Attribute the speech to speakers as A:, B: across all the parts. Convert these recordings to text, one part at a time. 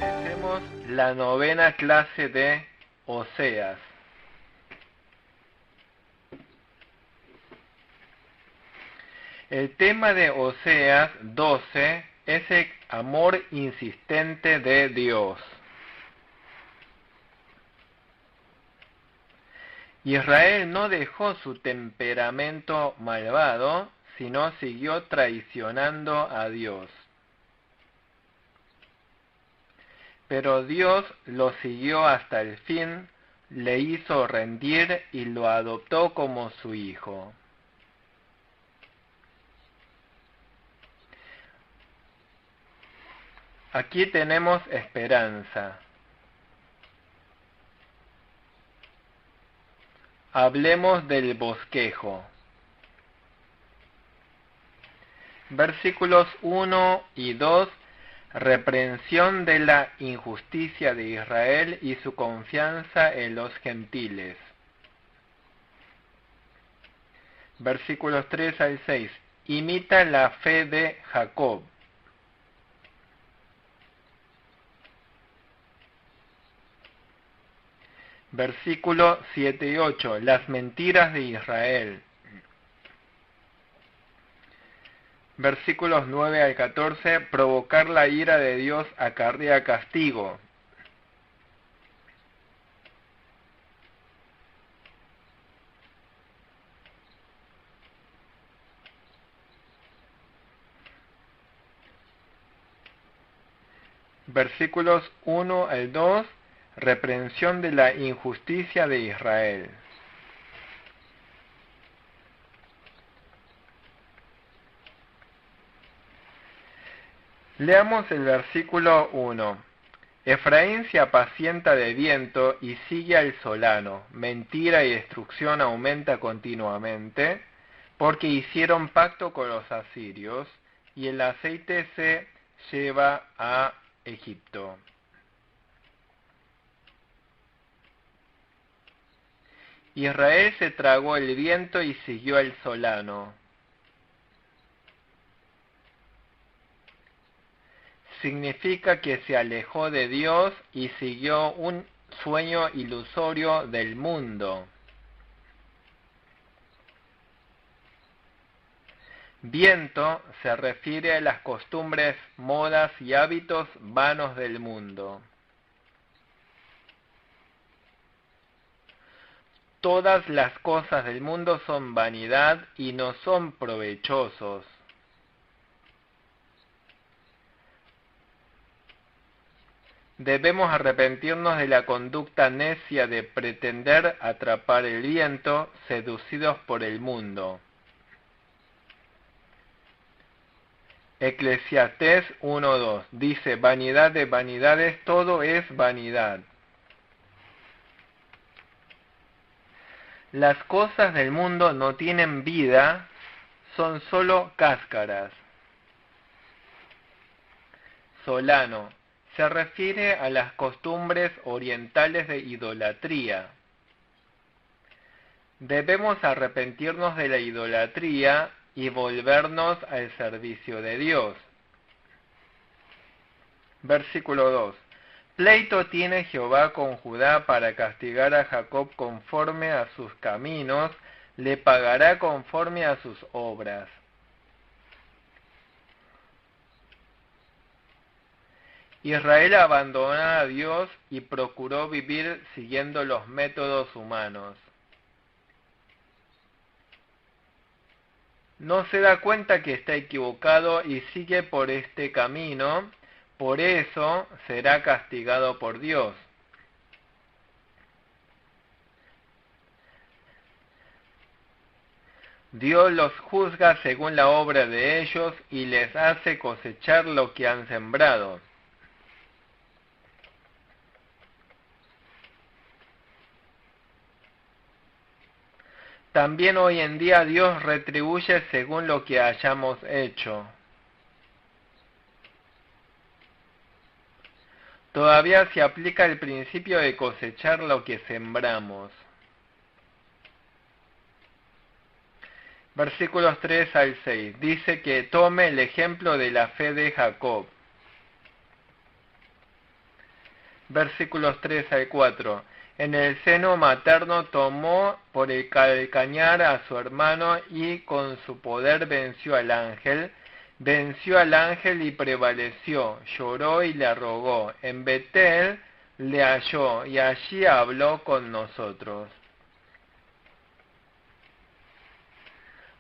A: Empecemos la novena clase de Oseas. El tema de Oseas 12 es el amor insistente de Dios. Israel no dejó su temperamento malvado, sino siguió traicionando a Dios. Pero Dios lo siguió hasta el fin, le hizo rendir y lo adoptó como su hijo. Aquí tenemos esperanza. Hablemos del bosquejo. Versículos 1 y 2, reprensión de la injusticia de Israel y su confianza en los gentiles. Versículos 3 al 6, imita la fe de Jacob. Versículo 7 y 8, las mentiras de Israel. Versículos 9 al 14, provocar la ira de Dios acarrea castigo. Versículos 1 al 2, reprensión de la injusticia de Israel. Leamos el versículo 1. Efraín se apacienta de viento y sigue al solano. Mentira y destrucción aumenta continuamente, porque hicieron pacto con los asirios, y el aceite se lleva a Egipto. Israel se tragó el viento y siguió al solano. Significa que se alejó de Dios y siguió un sueño ilusorio del mundo. Viento se refiere a las costumbres, modas y hábitos vanos del mundo. Todas las cosas del mundo son vanidad y no son provechosos. Debemos arrepentirnos de la conducta necia de pretender atrapar el viento, seducidos por el mundo. Eclesiastés 1:2 dice: vanidad de vanidades, todo es vanidad. Las cosas del mundo no tienen vida, son solo cáscaras. Solano se refiere a las costumbres orientales de idolatría. Debemos arrepentirnos de la idolatría y volvernos al servicio de Dios. Versículo 2. Pleito tiene Jehová con Judá para castigar a Jacob conforme a sus caminos, le pagará conforme a sus obras. Israel abandonó a Dios y procuró vivir siguiendo los métodos humanos. No se da cuenta que está equivocado y sigue por este camino, por eso será castigado por Dios. Dios los juzga según la obra de ellos y les hace cosechar lo que han sembrado. También hoy en día Dios retribuye según lo que hayamos hecho. Todavía se aplica el principio de cosechar lo que sembramos. Versículos 3 al 6. Dice que tome el ejemplo de la fe de Jacob. Versículos 3 al 4. En el seno materno tomó por el calcañar a su hermano y con su poder venció al ángel y prevaleció, lloró y le rogó. En Betel le halló y allí habló con nosotros.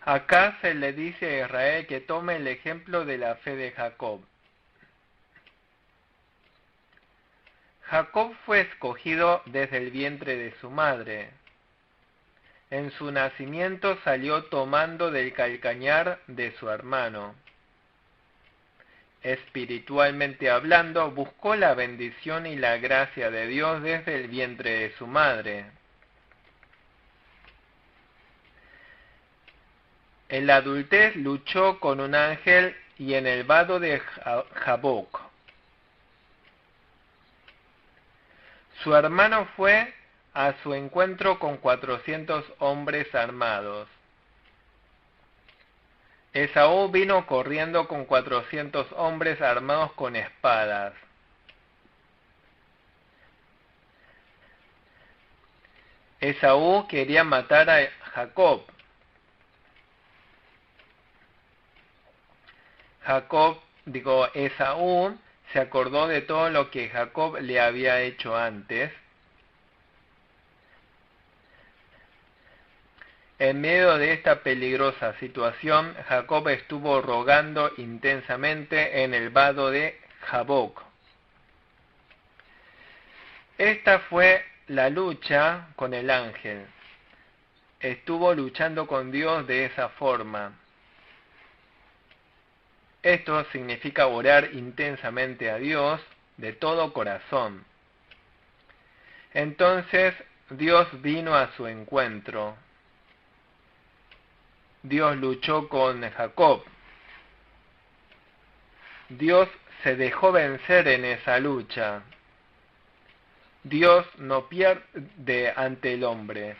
A: Acá se le dice a Israel que tome el ejemplo de la fe de Jacob. Jacob fue escogido desde el vientre de su madre. En su nacimiento salió tomando del calcañar de su hermano. Espiritualmente hablando, buscó la bendición y la gracia de Dios desde el vientre de su madre. En la adultez luchó con un ángel y en el vado de Jaboc. Su hermano fue a su encuentro con 400 hombres armados. Esaú vino corriendo con 400 hombres armados con espadas. Esaú quería matar a Jacob. Esaú se acordó de todo lo que Jacob le había hecho antes. En medio de esta peligrosa situación, Jacob estuvo rogando intensamente en el vado de Jaboc. Esta fue la lucha con el ángel. Estuvo luchando con Dios de esa forma. Esto significa orar intensamente a Dios de todo corazón. Entonces Dios vino a su encuentro. Dios luchó con Jacob. Dios se dejó vencer en esa lucha. Dios no pierde ante el hombre.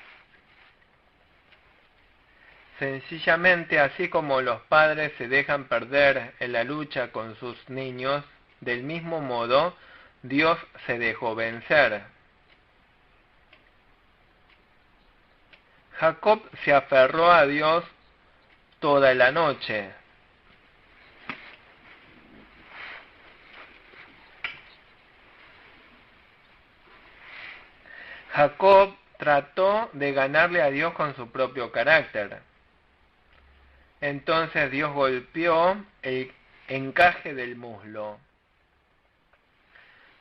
A: Sencillamente, así como los padres se dejan perder en la lucha con sus niños, del mismo modo, Dios se dejó vencer. Jacob se aferró a Dios toda la noche. Jacob trató de ganarle a Dios con su propio carácter. Entonces Dios golpeó el encaje del muslo.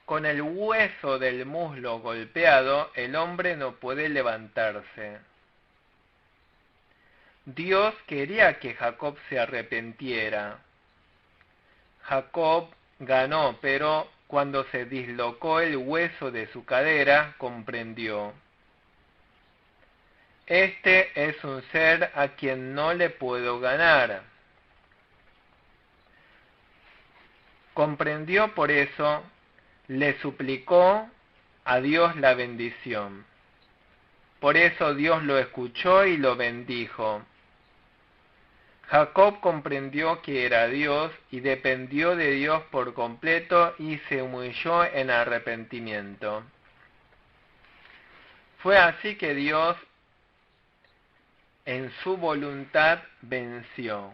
A: Con el hueso del muslo golpeado, el hombre no puede levantarse. Dios quería que Jacob se arrepintiera. Jacob ganó, pero cuando se dislocó el hueso de su cadera, comprendió: este es un ser a quien no le puedo ganar. Comprendió, por eso le suplicó a Dios la bendición. Por eso Dios lo escuchó y lo bendijo. Jacob comprendió que era Dios y dependió de Dios por completo y se humilló en arrepentimiento. Fue así que Dios, en su voluntad, venció.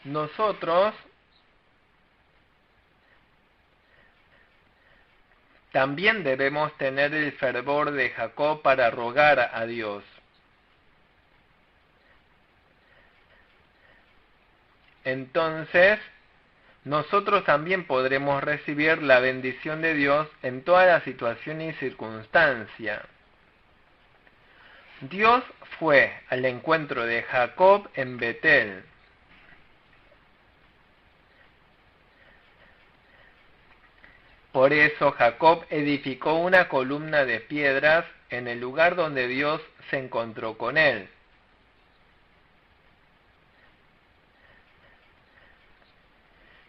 A: Nosotros también debemos tener el fervor de Jacob para rogar a Dios. Entonces, nosotros también podremos recibir la bendición de Dios en toda la situación y circunstancia. Dios fue al encuentro de Jacob en Betel. Por eso Jacob edificó una columna de piedras en el lugar donde Dios se encontró con él.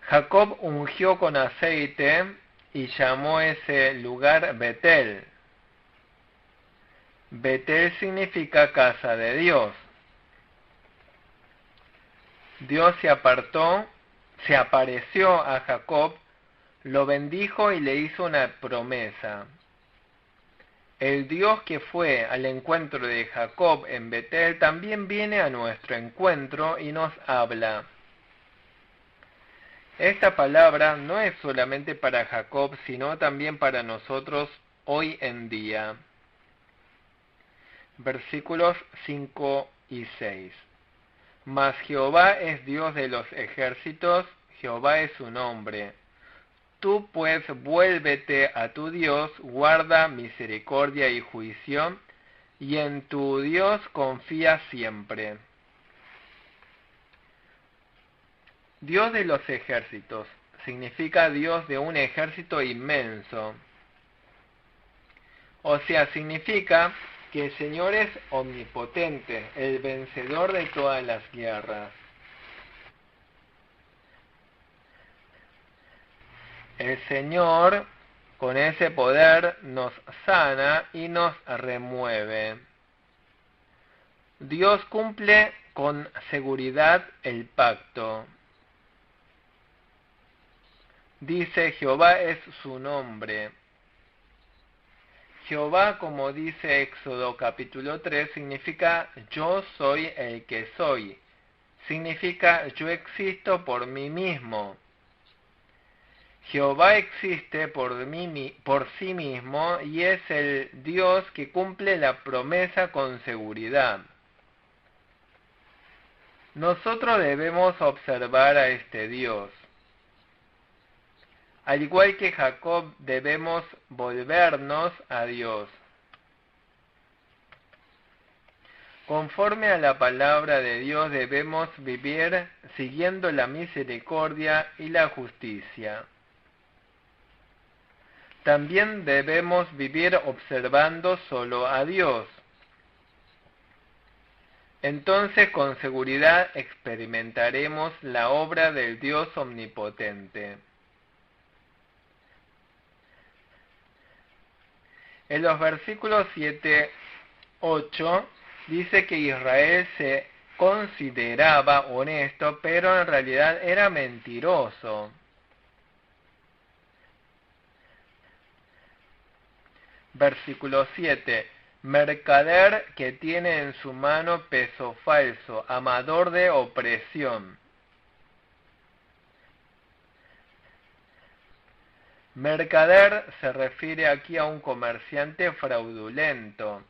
A: Jacob ungió con aceite y llamó ese lugar Betel. Betel significa casa de Dios. Dios se apareció a Jacob, lo bendijo y le hizo una promesa. El Dios que fue al encuentro de Jacob en Betel también viene a nuestro encuentro y nos habla. Esta palabra no es solamente para Jacob, sino también para nosotros hoy en día. Versículos 5 y 6. Mas Jehová es Dios de los ejércitos, Jehová es su nombre. Tú pues vuélvete a tu Dios, guarda misericordia y juicio, y en tu Dios confía siempre. Dios de los ejércitos significa Dios de un ejército inmenso. O sea, significa que el Señor es omnipotente, el vencedor de todas las guerras. El Señor, con ese poder, nos sana y nos remueve. Dios cumple con seguridad el pacto. Dice, Jehová es su nombre. Jehová, como dice Éxodo capítulo 3, significa yo soy el que soy. Significa yo existo por mí mismo. Jehová existe por sí mismo y es el Dios que cumple la promesa con seguridad. Nosotros debemos observar a este Dios. Al igual que Jacob, debemos volvernos a Dios. Conforme a la palabra de Dios debemos vivir siguiendo la misericordia y la justicia. También debemos vivir observando solo a Dios. Entonces con seguridad experimentaremos la obra del Dios omnipotente. En los versículos 7, 8 dice que Israel se consideraba honesto, pero en realidad era mentiroso. Versículo 7. Mercader que tiene en su mano peso falso, amador de opresión. Mercader se refiere aquí a un comerciante fraudulento.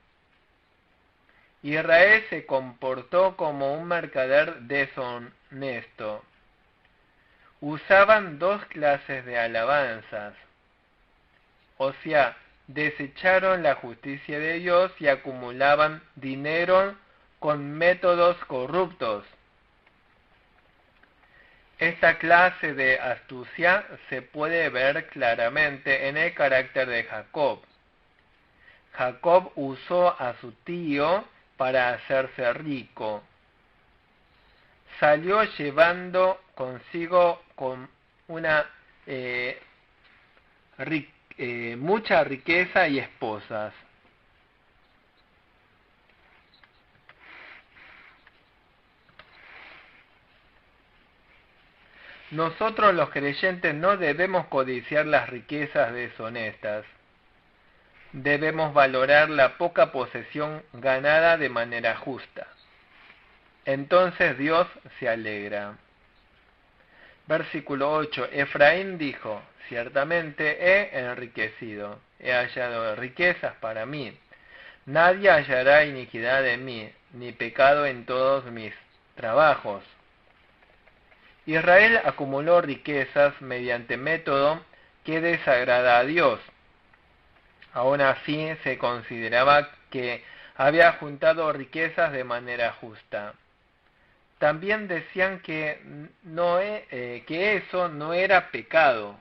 A: Israel se comportó como un mercader deshonesto. Usaban dos clases de alabanzas. O sea, desecharon la justicia de Dios y acumulaban dinero con métodos corruptos. Esta clase de astucia se puede ver claramente en el carácter de Jacob. Jacob usó a su tío para hacerse rico. Salió llevando consigo con mucha riqueza y esposas. Nosotros los creyentes no debemos codiciar las riquezas deshonestas. Debemos valorar la poca posesión ganada de manera justa. Entonces Dios se alegra. Versículo 8. Efraín dijo, ciertamente he enriquecido, he hallado riquezas para mí. Nadie hallará iniquidad en mí, ni pecado en todos mis trabajos. Israel acumuló riquezas mediante método que desagrada a Dios. Aún así se consideraba que había juntado riquezas de manera justa. También decían que eso no era pecado.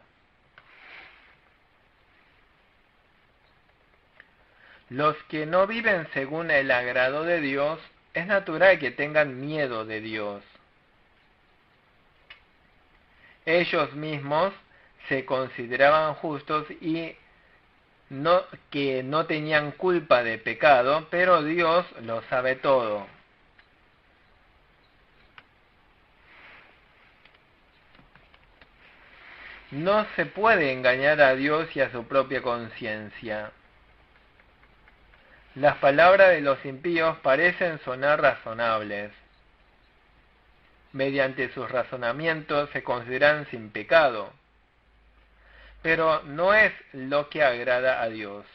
A: Los que no viven según el agrado de Dios, es natural que tengan miedo de Dios. Ellos mismos se consideraban justos y que no tenían culpa de pecado, pero Dios lo sabe todo. No se puede engañar a Dios y a su propia conciencia. Las palabras de los impíos parecen sonar razonables. Mediante sus razonamientos se consideran sin pecado, pero no es lo que agrada a Dios.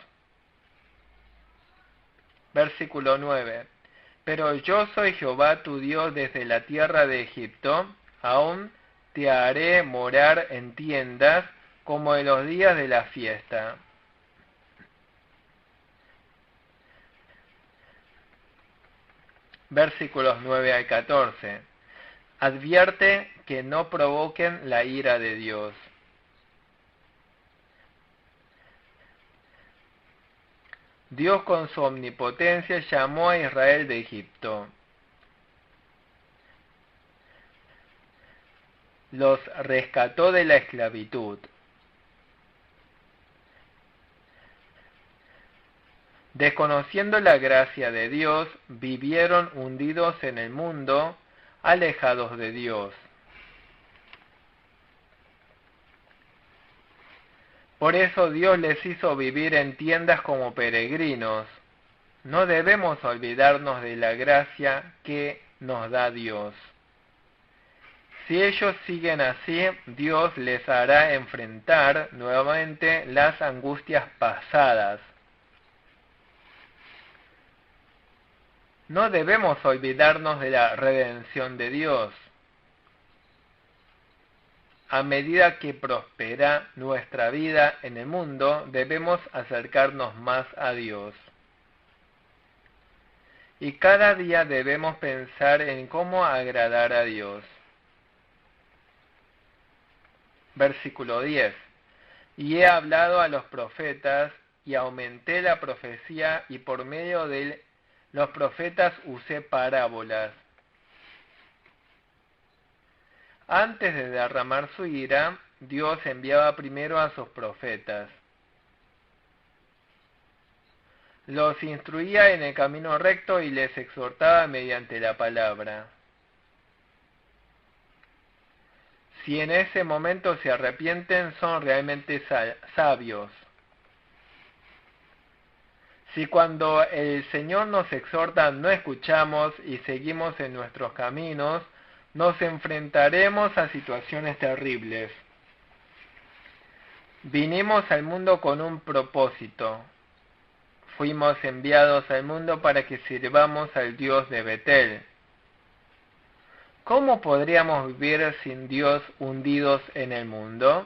A: Versículo 9. Pero yo soy Jehová tu Dios desde la tierra de Egipto, aún te haré morar en tiendas como en los días de la fiesta. Versículos 9 al 14. Advierte que no provoquen la ira de Dios. Dios con su omnipotencia llamó a Israel de Egipto. Los rescató de la esclavitud. Desconociendo la gracia de Dios, vivieron hundidos en el mundo, alejados de Dios. Por eso Dios les hizo vivir en tiendas como peregrinos. No debemos olvidarnos de la gracia que nos da Dios. Si ellos siguen así, Dios les hará enfrentar nuevamente las angustias pasadas. No debemos olvidarnos de la redención de Dios. A medida que prospera nuestra vida en el mundo, debemos acercarnos más a Dios. Y cada día debemos pensar en cómo agradar a Dios. Versículo 10. Y he hablado a los profetas, y aumenté la profecía, y por medio de los profetas usé parábolas. Antes de derramar su ira, Dios enviaba primero a sus profetas. Los instruía en el camino recto y les exhortaba mediante la palabra. Si en ese momento se arrepienten, son realmente sabios. Si cuando el Señor nos exhorta no escuchamos y seguimos en nuestros caminos, nos enfrentaremos a situaciones terribles. Vinimos al mundo con un propósito. Fuimos enviados al mundo para que sirvamos al Dios de Betel. ¿Cómo podríamos vivir sin Dios hundidos en el mundo?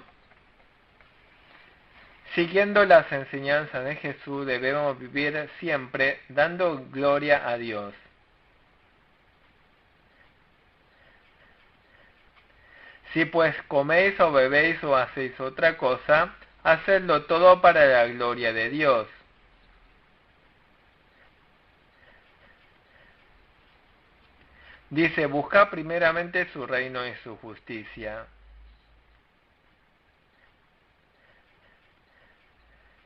A: Siguiendo las enseñanzas de Jesús debemos vivir siempre dando gloria a Dios. Si pues coméis o bebéis o hacéis otra cosa, hacedlo todo para la gloria de Dios. Dice, buscad primeramente su reino y su justicia.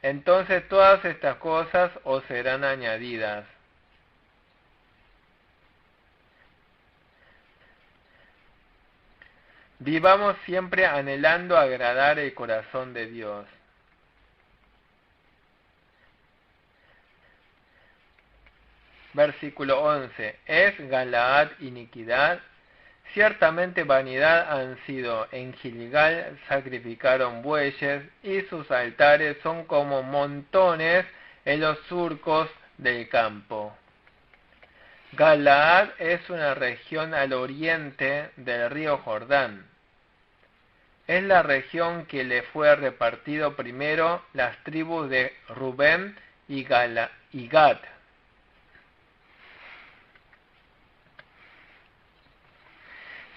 A: Entonces todas estas cosas os serán añadidas. Vivamos siempre anhelando agradar el corazón de Dios. Versículo 11. ¿Es Galaad iniquidad? Ciertamente vanidad han sido. En Gilgal sacrificaron bueyes, y sus altares son como montones en los surcos del campo. Galaad es una región al oriente del río Jordán. Es la región que le fue repartido primero las tribus de Rubén y Gad.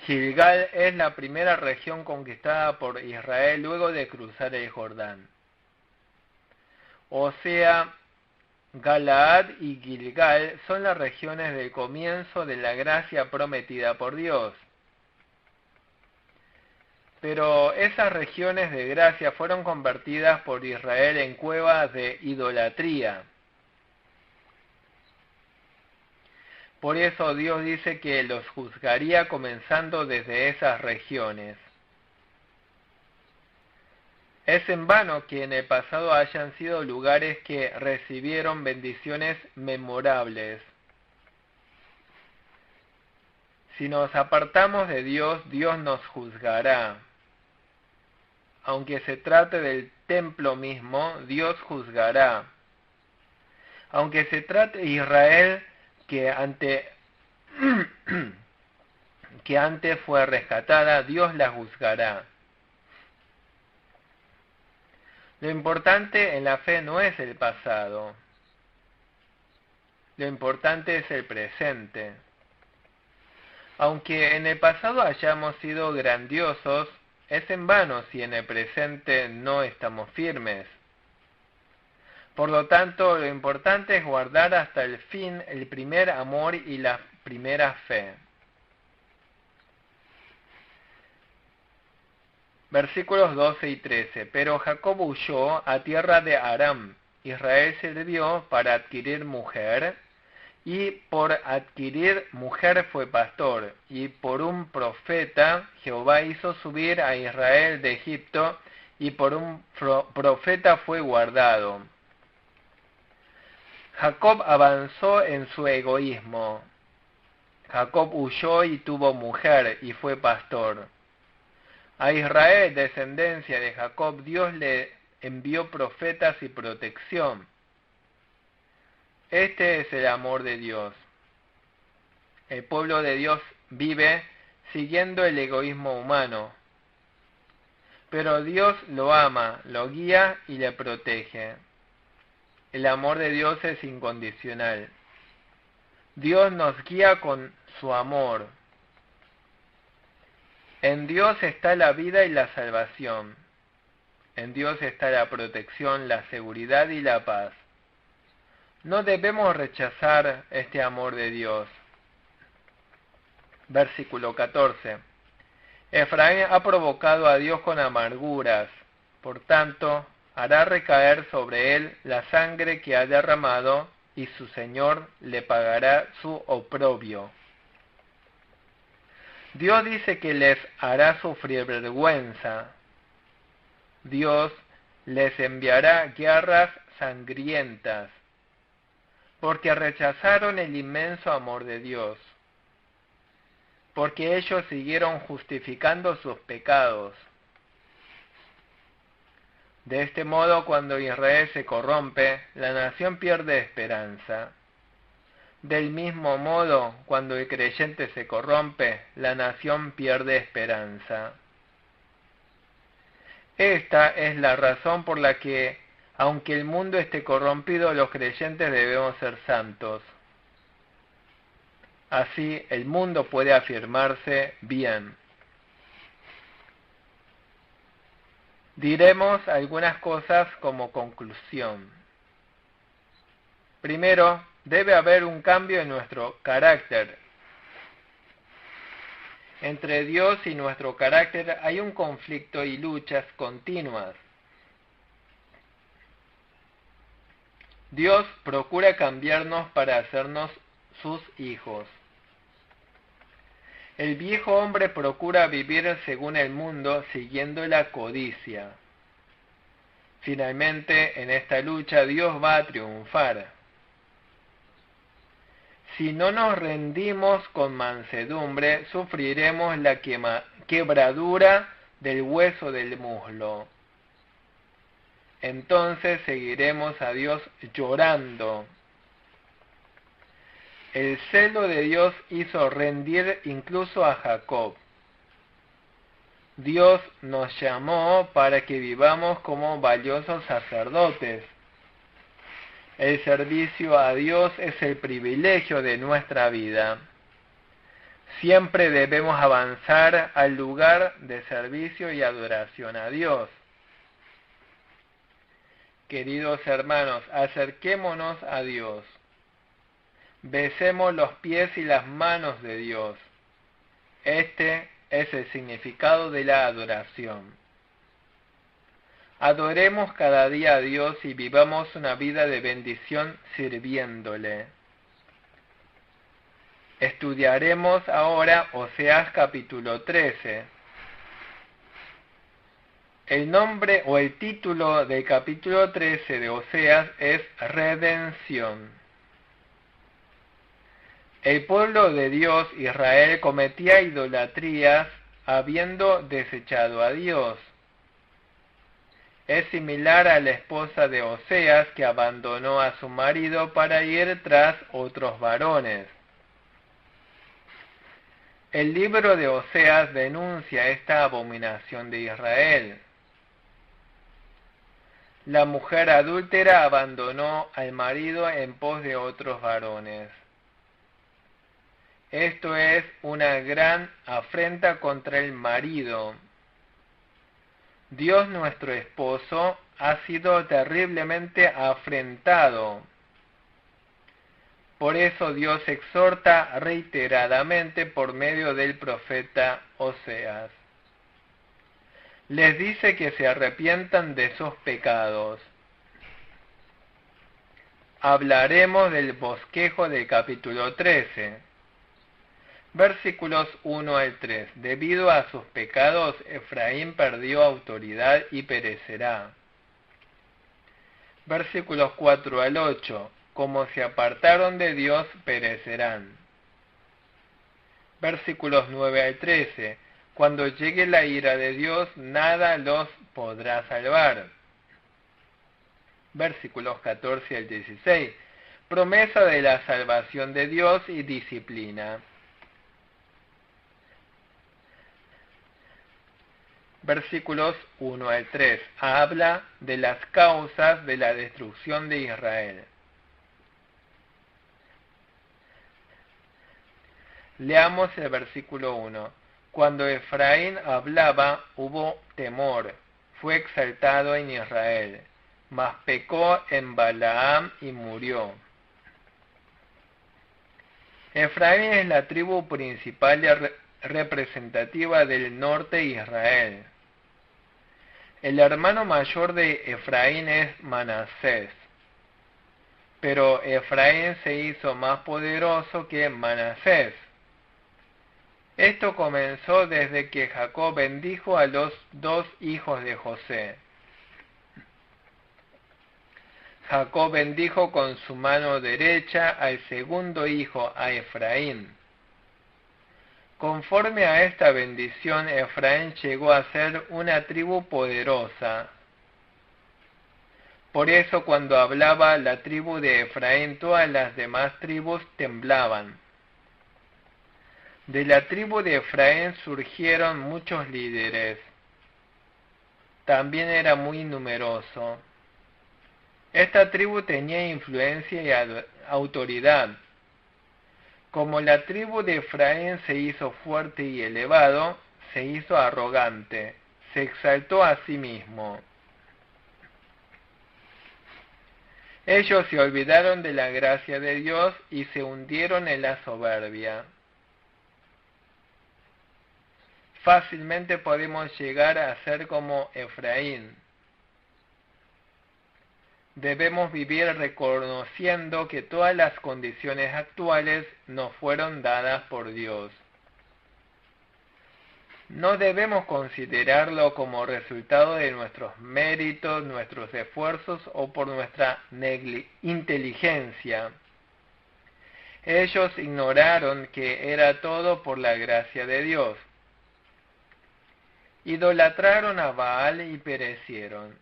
A: Gilgal es la primera región conquistada por Israel luego de cruzar el Jordán. O sea, Galaad y Gilgal son las regiones del comienzo de la gracia prometida por Dios. pero esas regiones de gracia fueron convertidas por Israel en cuevas de idolatría. Por eso Dios dice que los juzgaría comenzando desde esas regiones. Es en vano que en el pasado hayan sido lugares que recibieron bendiciones memorables. Si nos apartamos de Dios, Dios nos juzgará. Aunque se trate del templo mismo, Dios juzgará. Aunque se trate de Israel, que antes fue rescatada, Dios la juzgará. Lo importante en la fe no es el pasado. Lo importante es el presente. Aunque en el pasado hayamos sido grandiosos, es en vano si en el presente no estamos firmes. Por lo tanto, lo importante es guardar hasta el fin el primer amor y la primera fe. Versículos 12 y 13. Pero Jacob huyó a tierra de Aram. Israel sirvió para adquirir mujer, y por adquirir mujer fue pastor, y por un profeta Jehová hizo subir a Israel de Egipto, y por un profeta fue guardado. Jacob avanzó en su egoísmo. Jacob huyó y tuvo mujer, y fue pastor. A Israel, descendencia de Jacob, Dios le envió profetas y protección. Este es el amor de Dios. El pueblo de Dios vive siguiendo el egoísmo humano, pero Dios lo ama, lo guía y le protege. El amor de Dios es incondicional. Dios nos guía con su amor. En Dios está la vida y la salvación. En Dios está la protección, la seguridad y la paz. No debemos rechazar este amor de Dios. Versículo 14. Efraín ha provocado a Dios con amarguras, por tanto, hará recaer sobre él la sangre que ha derramado, y su Señor le pagará su oprobio. Dios dice que les hará sufrir vergüenza. Dios les enviará guerras sangrientas, porque rechazaron el inmenso amor de Dios, porque ellos siguieron justificando sus pecados. De este modo, cuando Israel se corrompe, la nación pierde esperanza. Del mismo modo, cuando el creyente se corrompe, la nación pierde esperanza. Esta es la razón por la que, aunque el mundo esté corrompido, los creyentes debemos ser santos. Así, el mundo puede afirmarse bien. Diremos algunas cosas como conclusión. Primero, debe haber un cambio en nuestro carácter. Entre Dios y nuestro carácter hay un conflicto y luchas continuas. Dios procura cambiarnos para hacernos sus hijos. El viejo hombre procura vivir según el mundo, siguiendo la codicia. Finalmente, en esta lucha, Dios va a triunfar. Si no nos rendimos con mansedumbre, sufriremos la quebradura del hueso del muslo. Entonces seguiremos a Dios llorando. El celo de Dios hizo rendir incluso a Jacob. Dios nos llamó para que vivamos como valiosos sacerdotes. El servicio a Dios es el privilegio de nuestra vida. Siempre debemos avanzar al lugar de servicio y adoración a Dios. Queridos hermanos, acerquémonos a Dios. Besemos los pies y las manos de Dios. Este es el significado de la adoración. Adoremos cada día a Dios y vivamos una vida de bendición sirviéndole. Estudiaremos ahora Oseas capítulo 13. El nombre o el título del capítulo 13 de Oseas es Redención. El pueblo de Dios, Israel, cometía idolatrías habiendo desechado a Dios. Es similar a la esposa de Oseas que abandonó a su marido para ir tras otros varones. El libro de Oseas denuncia esta abominación de Israel. La mujer adúltera abandonó al marido en pos de otros varones. Esto es una gran afrenta contra el marido. Dios nuestro esposo ha sido terriblemente afrentado. Por eso Dios exhorta reiteradamente por medio del profeta Oseas. Les dice que se arrepientan de sus pecados. Hablaremos del bosquejo del capítulo 13. Versículos 1 al 3. Debido a sus pecados, Efraín perdió autoridad y perecerá. Versículos 4 al 8. Como se apartaron de Dios, perecerán. Versículos 9 al 13. Cuando llegue la ira de Dios, nada los podrá salvar. Versículos 14 al 16. Promesa de la salvación de Dios y disciplina. Versículos 1 al 3. Habla de las causas de la destrucción de Israel. Leamos el versículo 1. Cuando Efraín hablaba, hubo temor, fue exaltado en Israel, mas pecó en Balaam y murió. Efraín es la tribu principal y representativa del norte de Israel. El hermano mayor de Efraín es Manasés, pero Efraín se hizo más poderoso que Manasés. Esto comenzó desde que Jacob bendijo a los dos hijos de José. Jacob bendijo con su mano derecha al segundo hijo, a Efraín. Conforme a esta bendición, Efraín llegó a ser una tribu poderosa. Por eso cuando hablaba la tribu de Efraín, todas las demás tribus temblaban. De la tribu de Efraín surgieron muchos líderes. También era muy numeroso. Esta tribu tenía influencia y autoridad. Como la tribu de Efraín se hizo fuerte y elevado, se hizo arrogante, se exaltó a sí mismo. Ellos se olvidaron de la gracia de Dios y se hundieron en la soberbia. Fácilmente podemos llegar a ser como Efraín. Debemos vivir reconociendo que todas las condiciones actuales nos fueron dadas por Dios. No debemos considerarlo como resultado de nuestros méritos, nuestros esfuerzos o por nuestra inteligencia. Ellos ignoraron que era todo por la gracia de Dios. Idolatraron a Baal y perecieron.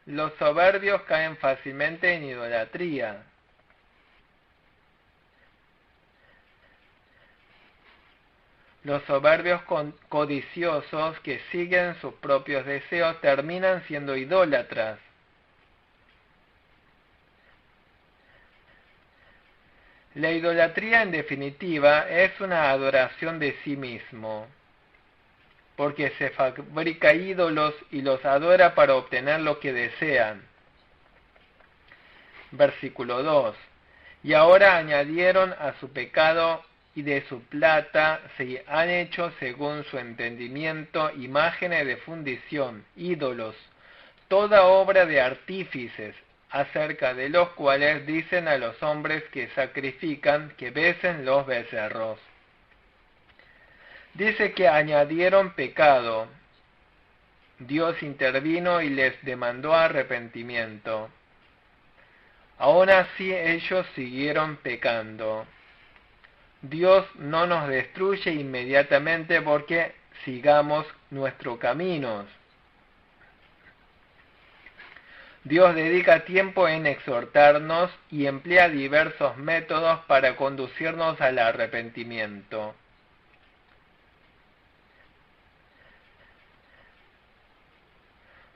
A: Los soberbios caen fácilmente en idolatría. Los soberbios codiciosos que siguen sus propios deseos terminan siendo idólatras. La idolatría, en definitiva, es una adoración de sí mismo, porque se fabrica ídolos y los adora para obtener lo que desean. Versículo 2. Y ahora añadieron a su pecado y de su plata se han hecho según su entendimiento imágenes de fundición, ídolos, toda obra de artífices, acerca de los cuales dicen a los hombres que sacrifican que besen los becerros. Dice que añadieron pecado. Dios intervino y les demandó arrepentimiento. Aún así ellos siguieron pecando. Dios no nos destruye inmediatamente porque sigamos nuestros caminos. Dios dedica tiempo en exhortarnos y emplea diversos métodos para conducirnos al arrepentimiento.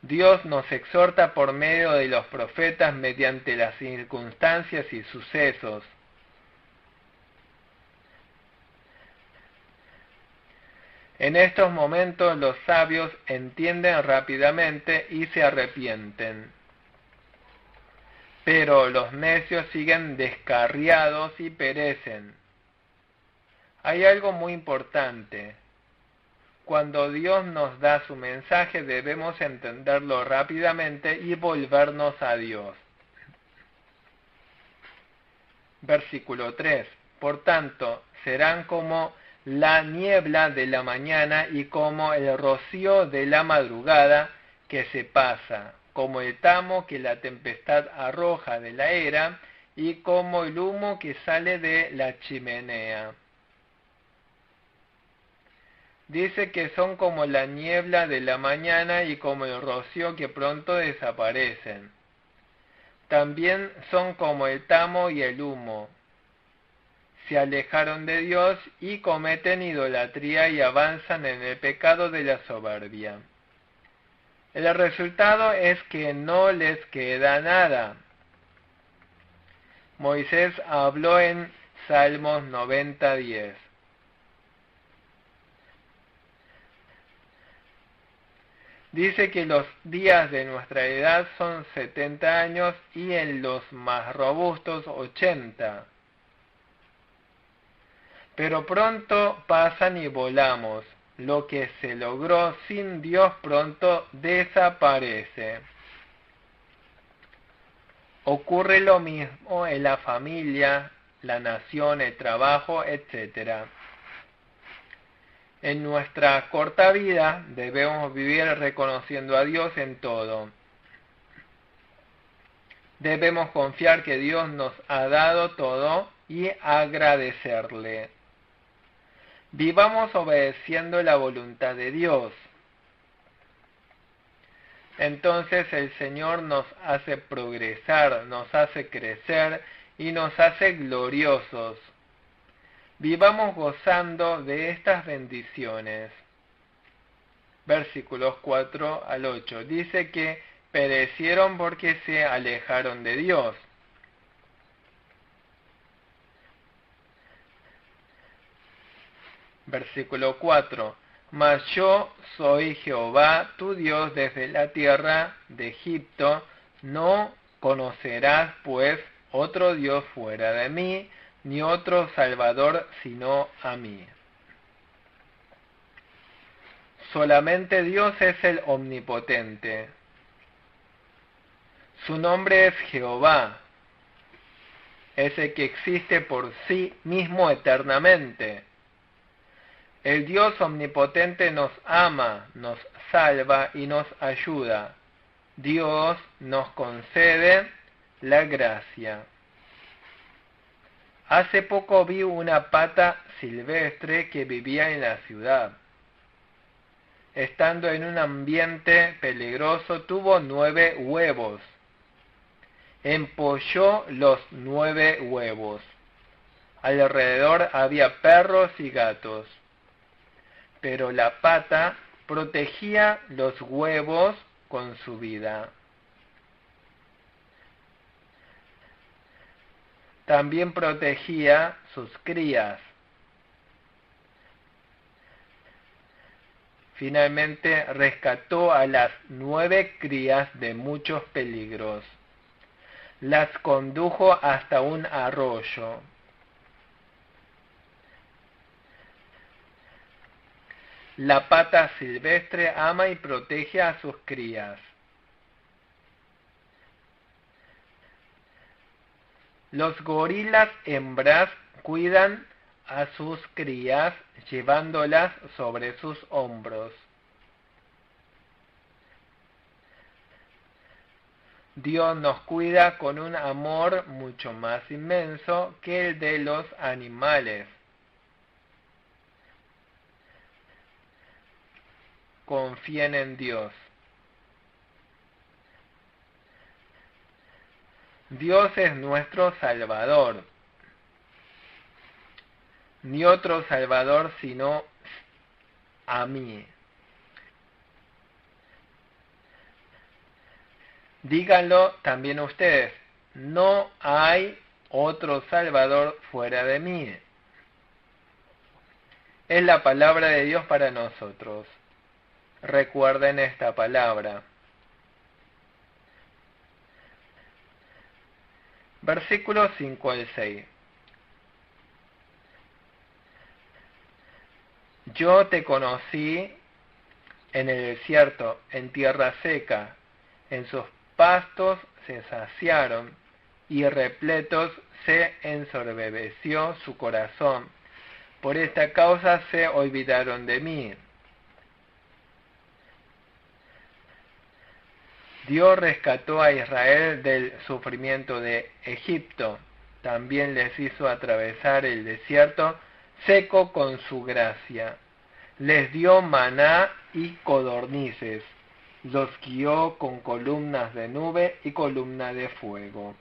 A: Dios nos exhorta por medio de los profetas mediante las circunstancias y sucesos. En estos momentos los sabios entienden rápidamente y se arrepienten. Pero los necios siguen descarriados y perecen. Hay algo muy importante. Cuando Dios nos da su mensaje debemos entenderlo rápidamente y volvernos a Dios. Versículo 3. Por tanto, serán como la niebla de la mañana y como el rocío de la madrugada que se pasa, como el tamo que la tempestad arroja de la era y como el humo que sale de la chimenea. Dice que son como la niebla de la mañana y como el rocío que pronto desaparecen. También son como el tamo y el humo. Se alejaron de Dios y cometen idolatría y avanzan en el pecado de la soberbia. El resultado es que no les queda nada. Moisés habló en Salmos 90:10. Dice que los días de nuestra edad son 70 años y en los más robustos 80. Pero pronto pasan y volamos. Lo que se logró sin Dios pronto desaparece. Ocurre lo mismo en la familia, la nación, el trabajo, etc. En nuestra corta vida debemos vivir reconociendo a Dios en todo. Debemos confiar que Dios nos ha dado todo y agradecerle. Vivamos obedeciendo la voluntad de Dios. Entonces el Señor nos hace progresar, nos hace crecer y nos hace gloriosos. Vivamos gozando de estas bendiciones. Versículos 4 al 8. Dice que perecieron porque se alejaron de Dios. Versículo 4. Mas yo soy Jehová, tu Dios, desde la tierra de Egipto. No conocerás, pues, otro Dios fuera de mí, ni otro Salvador sino a mí. Solamente Dios es el omnipotente. Su nombre es Jehová, es el que existe por sí mismo eternamente. El Dios omnipotente nos ama, nos salva y nos ayuda. Dios nos concede la gracia. Hace poco vi una pata silvestre que vivía en la ciudad. Estando en un ambiente peligroso, tuvo 9 huevos. Empolló los 9 huevos. Alrededor había perros y gatos. Pero la pata protegía los huevos con su vida. También protegía sus crías. Finalmente rescató a las 9 crías de muchos peligros. Las condujo hasta un arroyo. La pata silvestre ama y protege a sus crías. Los gorilas hembras cuidan a sus crías llevándolas sobre sus hombros. Dios nos cuida con un amor mucho más inmenso que el de los animales. Confíen en Dios. Dios es nuestro Salvador. Ni otro Salvador sino a mí. Díganlo también ustedes, no hay otro Salvador fuera de mí. Es la palabra de Dios para nosotros. Recuerden esta palabra. Versículos 5 al 6. Yo te conocí en el desierto, en tierra seca, en sus pastos se saciaron, y repletos se ensorbebeció su corazón. Por esta causa se olvidaron de mí. Dios rescató a Israel del sufrimiento de Egipto. También les hizo atravesar el desierto seco con su gracia. Les dio maná y codornices. Los guió con columnas de nube y columna de fuego.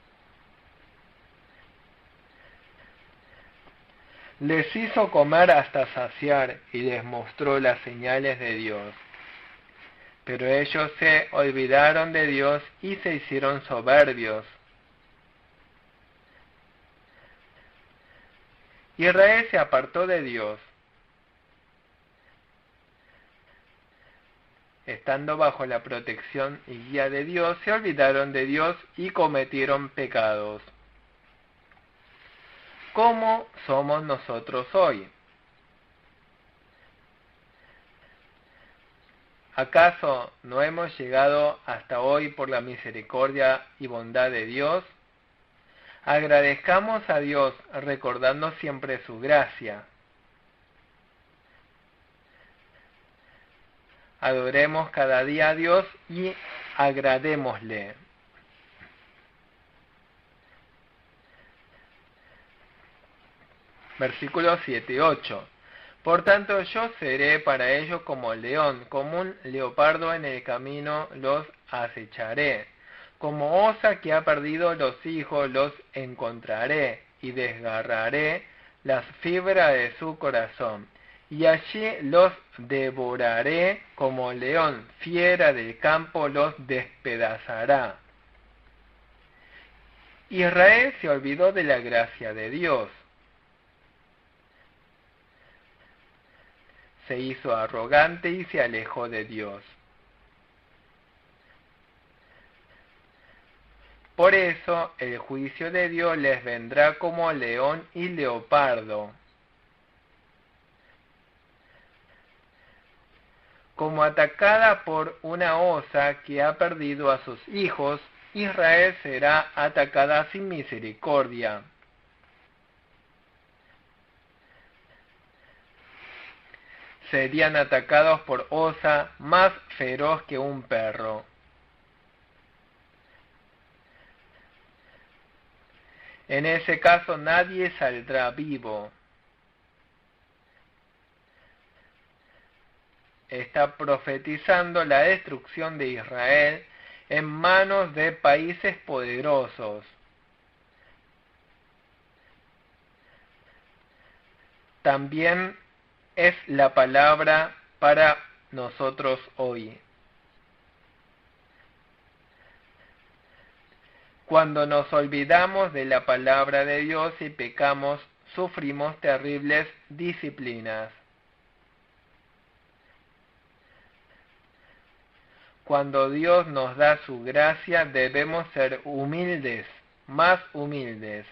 A: Les hizo comer hasta saciar y les mostró las señales de Dios. Pero ellos se olvidaron de Dios y se hicieron soberbios. Israel se apartó de Dios. Estando bajo la protección y guía de Dios, se olvidaron de Dios y cometieron pecados. ¿Cómo somos nosotros hoy? ¿Acaso no hemos llegado hasta hoy por la misericordia y bondad de Dios? Agradezcamos a Dios recordando siempre su gracia. Adoremos cada día a Dios y agradémosle. Versículos 7 y 8. Por tanto yo seré para ellos como león, como un leopardo en el camino los acecharé. Como osa que ha perdido los hijos los encontraré y desgarraré las fibras de su corazón. Y allí los devoraré como león, fiera del campo los despedazará. Israel se olvidó de la gracia de Dios. Se hizo arrogante y se alejó de Dios. Por eso el juicio de Dios les vendrá como león y leopardo. Como atacada por una osa que ha perdido a sus hijos, Israel será atacada sin misericordia. Serían atacados por osa más feroz que un perro. En ese caso nadie saldrá vivo. Está profetizando la destrucción de Israel en manos de países poderosos. También es la palabra para nosotros hoy. Cuando nos olvidamos de la palabra de Dios y pecamos, sufrimos terribles disciplinas. Cuando Dios nos da su gracia, debemos ser humildes, más humildes.